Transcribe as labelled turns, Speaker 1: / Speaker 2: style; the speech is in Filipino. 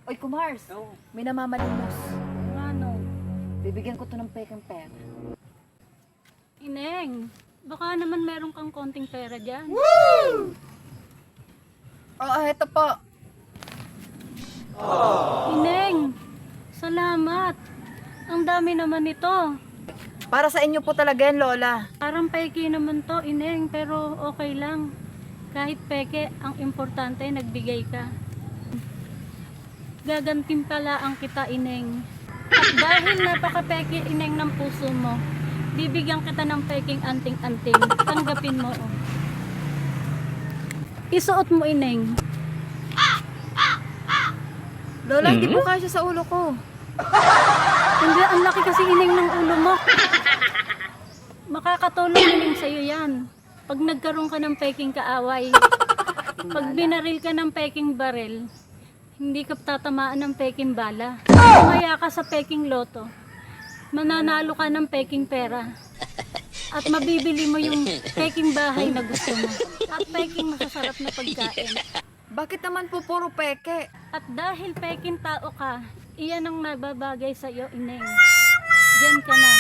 Speaker 1: Oy, Kumars.
Speaker 2: Oo.
Speaker 1: May namamalimos.
Speaker 2: Ano?
Speaker 1: Bibigyan ko to ng pekeng pera.
Speaker 2: Ineng, baka naman meron kang konting pera dyan.
Speaker 1: Oo, eto po.
Speaker 2: Ineng, salamat. Ang dami naman ito.
Speaker 1: Para sa inyo po talaga yan, Lola.
Speaker 2: Parang peke naman to, Ineng, pero okay lang. Kahit peke, ang importante, nagbigay ka. Gagantimpalaan kita, Ineng. At dahil napaka-peke, Ineng, ng puso mo, bibigyan kita ng peking anting-anting. Tanggapin mo, oh. Isuot mo, Ineng.
Speaker 1: Lola, hindi po kasya sa ulo ko.
Speaker 2: Hindi, ang laki kasi, Ineng, ng ulo mo. Makakatulong, Ineng, sa'yo yan. Pag nagkaroon ka ng peking kaaway, pag binaril ka ng peking baril, hindi ka tatamaan ng peking bala. Kumaya ka sa peking loto, mananalo ka ng peking pera. At mabibili mo yung peking bahay na gusto mo. At peking masasarap na pagkain.
Speaker 1: Bakit naman po puro peke?
Speaker 2: At dahil peking tao ka, iyan ang nababagay sa iyo, Ineng. Diyan ka na.